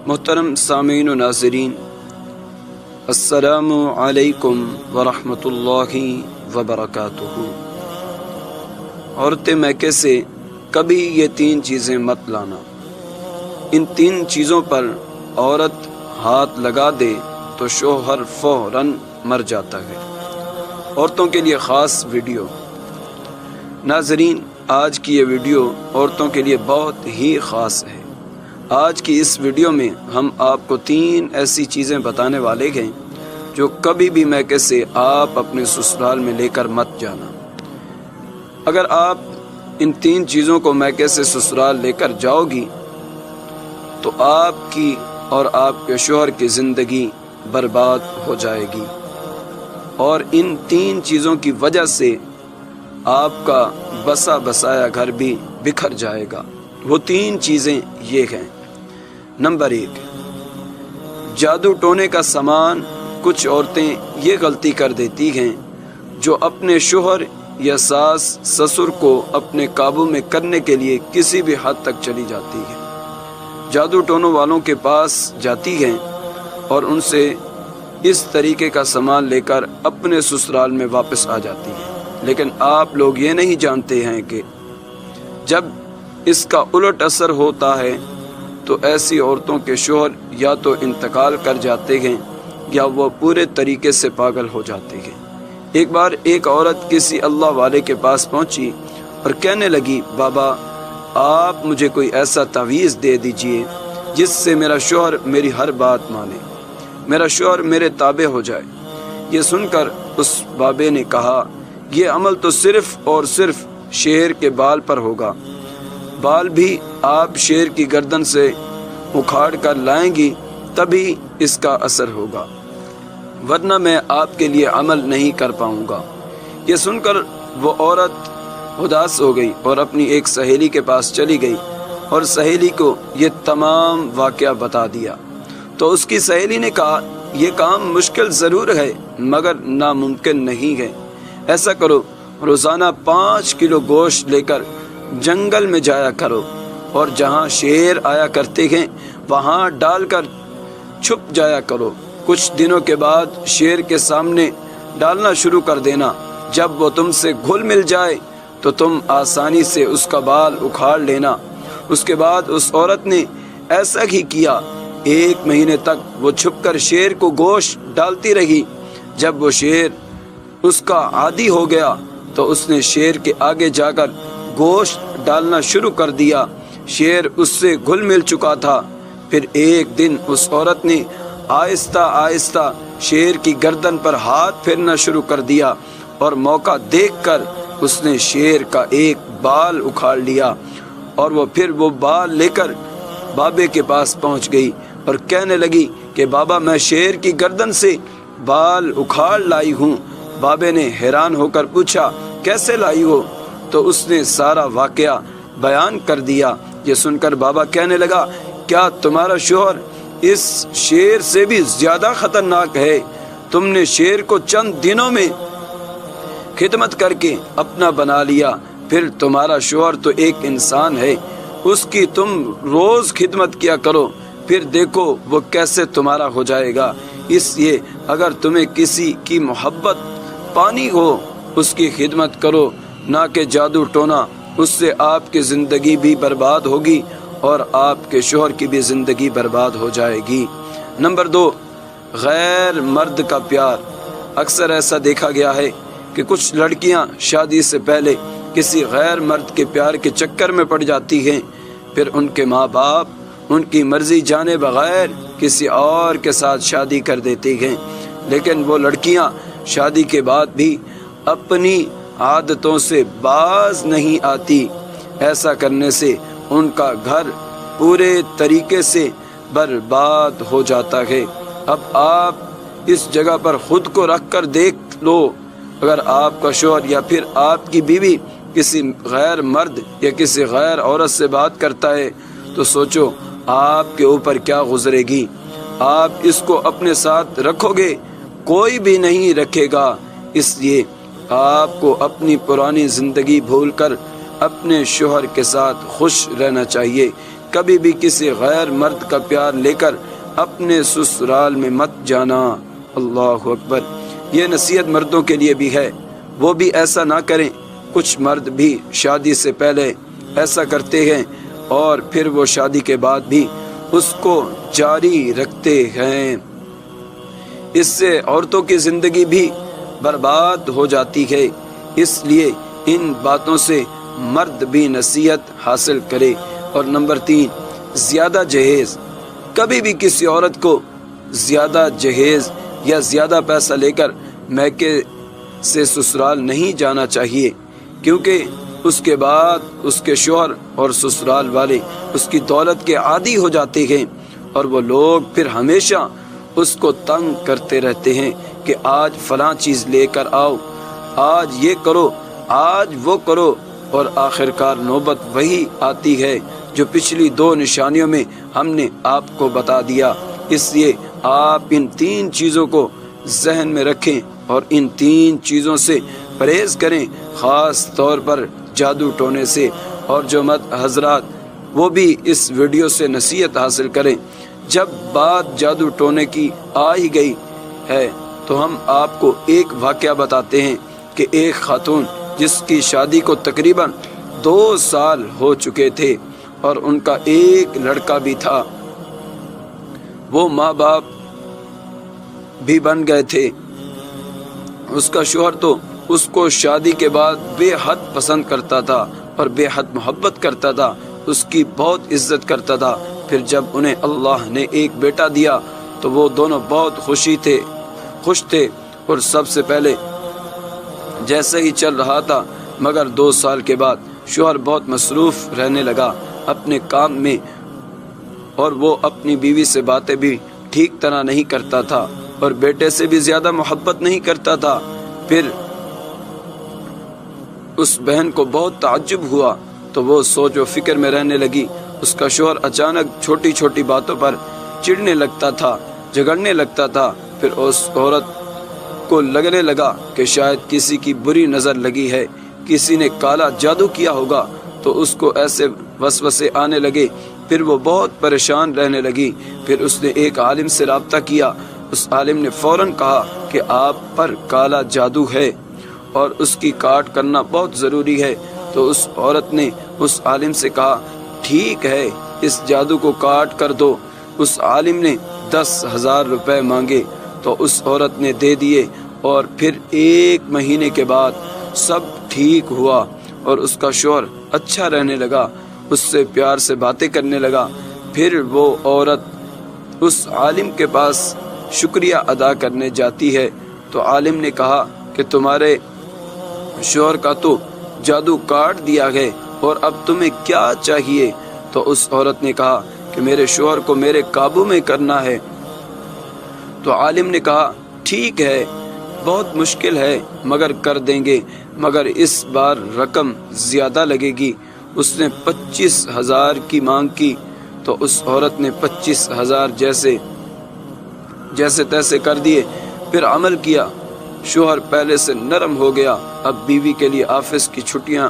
محترم سامعین و ناظرین، السلام علیکم ورحمۃ اللہ وبرکاتہ۔ عورت میکے سے کبھی یہ 3 چیزیں مت لانا۔ ان 3 چیزوں پر عورت ہاتھ لگا دے تو شوہر فوراً مر جاتا ہے۔ عورتوں کے لیے خاص ویڈیو۔ ناظرین، آج کی یہ ویڈیو عورتوں کے لیے بہت ہی خاص ہے۔ آج کی اس ویڈیو میں ہم آپ کو 3 ایسی چیزیں بتانے والے ہیں جو کبھی بھی میکے سے آپ اپنے سسرال میں لے کر مت جانا۔ اگر آپ ان 3 چیزوں کو میکے سے سسرال لے کر جاؤ گی تو آپ کی اور آپ کے شوہر کی زندگی برباد ہو جائے گی، اور ان 3 چیزوں کی وجہ سے آپ کا بسا بسایا گھر بھی بکھر جائے گا۔ وہ 3 چیزیں یہ ہیں۔ نمبر 1، جادو ٹونے کا سامان۔ کچھ عورتیں یہ غلطی کر دیتی ہیں جو اپنے شوہر یا ساس سسر کو اپنے قابو میں کرنے کے لیے کسی بھی حد تک چلی جاتی ہیں۔ جادو ٹونوں والوں کے پاس جاتی ہیں اور ان سے اس طریقے کا سامان لے کر اپنے سسرال میں واپس آ جاتی ہیں، لیکن آپ لوگ یہ نہیں جانتے ہیں کہ جب اس کا الٹ اثر ہوتا ہے تو ایسی عورتوں کے شوہر یا تو انتقال کر جاتے ہیں یا وہ پورے طریقے سے پاگل ہو جاتے ہیں۔ ایک بار ایک عورت کسی اللہ والے کے پاس پہنچی اور کہنے لگی، بابا آپ مجھے کوئی ایسا تعویذ دے دیجئے جس سے میرا شوہر میری ہر بات مانے، میرا شوہر میرے تابع ہو جائے۔ یہ سن کر اس بابے نے کہا، یہ عمل تو صرف اور صرف شیر کے بال پر ہوگا، بال بھی آپ شیر کی گردن سے اکھاڑ کر لائیں گی تبھی اس کا اثر ہوگا، ورنہ میں آپ کے لیے عمل نہیں کر پاؤں گا۔ یہ سن کر وہ عورت اداس ہو گئی اور اپنی ایک سہیلی کے پاس چلی گئی اور سہیلی کو یہ تمام واقعہ بتا دیا۔ تو اس کی سہیلی نے کہا، یہ کام مشکل ضرور ہے مگر ناممکن نہیں ہے۔ ایسا کرو، روزانہ 5 کلو گوشت لے کر جنگل میں جایا کرو اور جہاں شیر آیا کرتے ہیں وہاں ڈال کر چھپ جایا کرو۔ کچھ دنوں کے بعد شیر کے سامنے ڈالنا شروع کر دینا۔ جب وہ تم سے گھل مل جائے تو تم آسانی سے اس کا بال اکھاڑ لینا۔ اس کے بعد اس عورت نے ایسا ہی کیا۔ 1 مہینے تک وہ چھپ کر شیر کو گوشت ڈالتی رہی۔ جب وہ شیر اس کا عادی ہو گیا تو اس نے شیر کے آگے جا کر گوشت ڈالنا شروع کر دیا۔ شیر اس سے گھل مل چکا تھا۔ پھر ایک دن اس عورت نے آہستہ آہستہ شیر کی گردن پر ہاتھ پھیرنا شروع کر دیا اور موقع دیکھ کر اس نے شیر کا ایک بال اکھاڑ لیا، اور وہ پھر وہ بال لے کر بابے کے پاس پہنچ گئی اور کہنے لگی کہ بابا میں شیر کی گردن سے بال اکھاڑ لائی ہوں۔ بابے نے حیران ہو کر پوچھا، کیسے لائی ہو؟ تو اس نے سارا واقعہ بیان کر دیا۔ یہ سن کر بابا کہنے لگا، کیا تمہارا شوہر اس شیر سے بھی زیادہ خطرناک ہے؟ تم نے شیر کو چند دنوں میں خدمت کر کے اپنا بنا لیا، پھر تمہارا شوہر تو ایک انسان ہے، اس کی تم روز خدمت کیا کرو، پھر دیکھو وہ کیسے تمہارا ہو جائے گا۔ اس لیے اگر تمہیں کسی کی محبت پانی ہو اس کی خدمت کرو، نہ کہ جادو ٹونا۔ اس سے آپ کی زندگی بھی برباد ہوگی اور آپ کے شوہر کی بھی زندگی برباد ہو جائے گی۔ نمبر 2، غیر مرد کا پیار۔ اکثر ایسا دیکھا گیا ہے کہ کچھ لڑکیاں شادی سے پہلے کسی غیر مرد کے پیار کے چکر میں پڑ جاتی ہیں، پھر ان کے ماں باپ ان کی مرضی جانے بغیر کسی اور کے ساتھ شادی کر دیتے ہیں، لیکن وہ لڑکیاں شادی کے بعد بھی اپنی عادتوں سے باز نہیں آتی۔ ایسا کرنے سے ان کا گھر پورے طریقے سے برباد ہو جاتا ہے۔ اب آپ اس جگہ پر خود کو رکھ کر دیکھ لو، اگر آپ کا شوہر یا پھر آپ کی بیوی کسی غیر مرد یا کسی غیر عورت سے بات کرتا ہے تو سوچو آپ کے اوپر کیا گزرے گی۔ آپ اس کو اپنے ساتھ رکھو گے، کوئی بھی نہیں رکھے گا۔ اس لیے آپ کو اپنی پرانی زندگی بھول کر اپنے شوہر کے ساتھ خوش رہنا چاہیے۔ کبھی بھی کسی غیر مرد کا پیار لے کر اپنے سسرال میں مت جانا۔ اللہ اکبر۔ یہ نصیحت مردوں کے لیے بھی ہے، وہ بھی ایسا نہ کریں۔ کچھ مرد بھی شادی سے پہلے ایسا کرتے ہیں اور پھر وہ شادی کے بعد بھی اس کو جاری رکھتے ہیں۔ اس سے عورتوں کی زندگی بھی برباد ہو جاتی ہے۔ اس لیے ان باتوں سے مرد بھی نصیحت حاصل کرے۔ اور نمبر 3، زیادہ جہیز۔ کبھی بھی کسی عورت کو زیادہ جہیز یا زیادہ پیسہ لے کر میکے سے سسرال نہیں جانا چاہیے، کیونکہ اس کے بعد اس کے شوہر اور سسرال والے اس کی دولت کے عادی ہو جاتے ہیں، اور وہ لوگ پھر ہمیشہ اس کو تنگ کرتے رہتے ہیں کہ آج فلاں چیز لے کر آؤ، آج یہ کرو، آج وہ کرو، اور آخرکار نوبت وہی آتی ہے جو پچھلی 2 نشانیوں میں ہم نے آپ کو بتا دیا۔ اس لیے آپ ان 3 چیزوں کو ذہن میں رکھیں اور ان 3 چیزوں سے پرہیز کریں، خاص طور پر جادو ٹونے سے۔ اور جو مرد حضرات وہ بھی اس ویڈیو سے نصیحت حاصل کریں۔ جب بات جادو ٹونے کی آ ہی گئی ہے تو ہم آپ کو ایک واقعہ بتاتے ہیں کہ ایک خاتون جس کی شادی کو تقریباً 2 سال ہو چکے تھے اور ان کا ایک لڑکا بھی تھا، وہ ماں باپ بھی بن گئے تھے۔ اس کا شوہر تو اس کو شادی کے بعد بے حد پسند کرتا تھا اور بے حد محبت کرتا تھا، اس کی بہت عزت کرتا تھا۔ پھر جب انہیں اللہ نے ایک بیٹا دیا تو وہ دونوں بہت خوش تھے، اور سب سے پہلے جیسے ہی چل رہا تھا، مگر 2 سال کے بعد شوہر بہت مصروف رہنے لگا اپنے کام میں، اور وہ اپنی بیوی سے باتیں بھی ٹھیک طرح نہیں کرتا تھا اور بیٹے سے بھی زیادہ محبت نہیں کرتا تھا۔ پھر اس بہن کو بہت تعجب ہوا تو وہ سوچ و فکر میں رہنے لگی۔ اس کا شوہر اچانک چھوٹی چھوٹی باتوں پر چڑھنے لگتا تھا، جھگڑنے لگتا تھا۔ پھر اس عورت کو لگنے لگا کہ شاید کسی کی بری نظر لگی ہے، کسی نے کالا جادو کیا ہوگا، تو اس کو ایسے وسوسے آنے لگے۔ پھر وہ بہت پریشان رہنے لگی۔ پھر اس نے ایک عالم سے رابطہ کیا۔ اس عالم نے فوراً کہا کہ آپ پر کالا جادو ہے اور اس کی کاٹ کرنا بہت ضروری ہے۔ تو اس عورت نے اس عالم سے کہا، ٹھیک ہے، اس جادو کو کاٹ کر دو۔ اس عالم نے 10,000 روپے مانگے تو اس عورت نے دے دیے، اور پھر 1 مہینے کے بعد سب ٹھیک ہوا اور اس کا شوہر اچھا رہنے لگا، اس سے پیار سے باتیں کرنے لگا۔ پھر وہ عورت اس عالم کے پاس شکریہ ادا کرنے جاتی ہے تو عالم نے کہا کہ تمہارے شوہر کا تو جادو کاٹ دیا ہے، اور اب تمہیں کیا چاہیے؟ تو اس عورت نے کہا کہ میرے شوہر کو میرے قابو میں کرنا ہے۔ تو عالم نے کہا، ٹھیک ہے، بہت مشکل ہے مگر کر دیں گے، مگر اس بار رقم زیادہ لگے گی۔ اس نے 25,000 کی مانگ کی تو اس عورت نے 25,000 جیسے تیسے کر دیے، پھر عمل کیا۔ شوہر پہلے سے نرم ہو گیا، اب بیوی کے لیے آفس کی چھٹیاں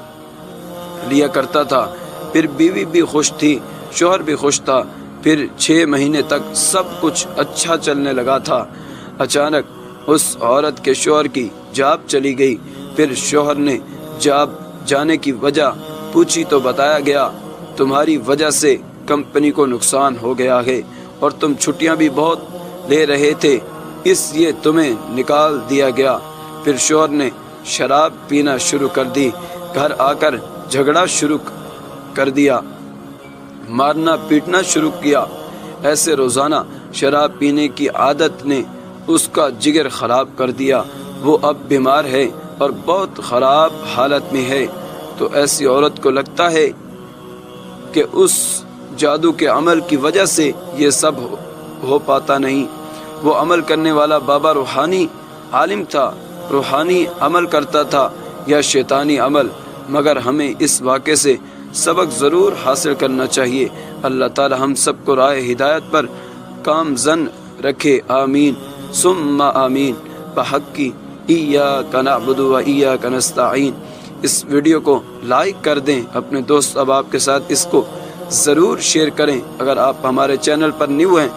لیا کرتا تھا۔ پھر بیوی بھی خوش تھی، شوہر بھی خوش تھا۔ پھر 6 مہینے تک سب کچھ اچھا چلنے لگا تھا۔ اچانک اس عورت کے شوہر کی جاب چلی گئی۔ پھر شوہر نے جاب جانے کی وجہ پوچھی تو بتایا گیا، تمہاری وجہ سے کمپنی کو نقصان ہو گیا ہے اور تم چھٹیاں بھی بہت لے رہے تھے، اس لیے تمہیں نکال دیا گیا۔ پھر شوہر نے شراب پینا شروع کر دی، گھر آ کر جھگڑا شروع کر دیا، مارنا پیٹنا شروع کیا۔ ایسے روزانہ شراب پینے کی عادت نے اس کا جگر خراب کر دیا۔ وہ اب بیمار ہے اور بہت خراب حالت میں ہے۔ تو ایسی عورت کو لگتا ہے کہ اس جادو کے عمل کی وجہ سے یہ سب ہو پاتا نہیں۔ وہ عمل کرنے والا بابا روحانی عالم تھا، روحانی عمل کرتا تھا یا شیطانی عمل، مگر ہمیں اس واقعے سے سبق ضرور حاصل کرنا چاہیے۔ اللہ تعالی ہم سب کو راہ ہدایت پر کامزن رکھے، آمین ثم آمین۔ بحق ایاک نعبد و ایاک نستعین۔ اس ویڈیو کو لائک کر دیں، اپنے دوست احباب کے ساتھ اس کو ضرور شیئر کریں۔ اگر آپ ہمارے چینل پر نیو ہیں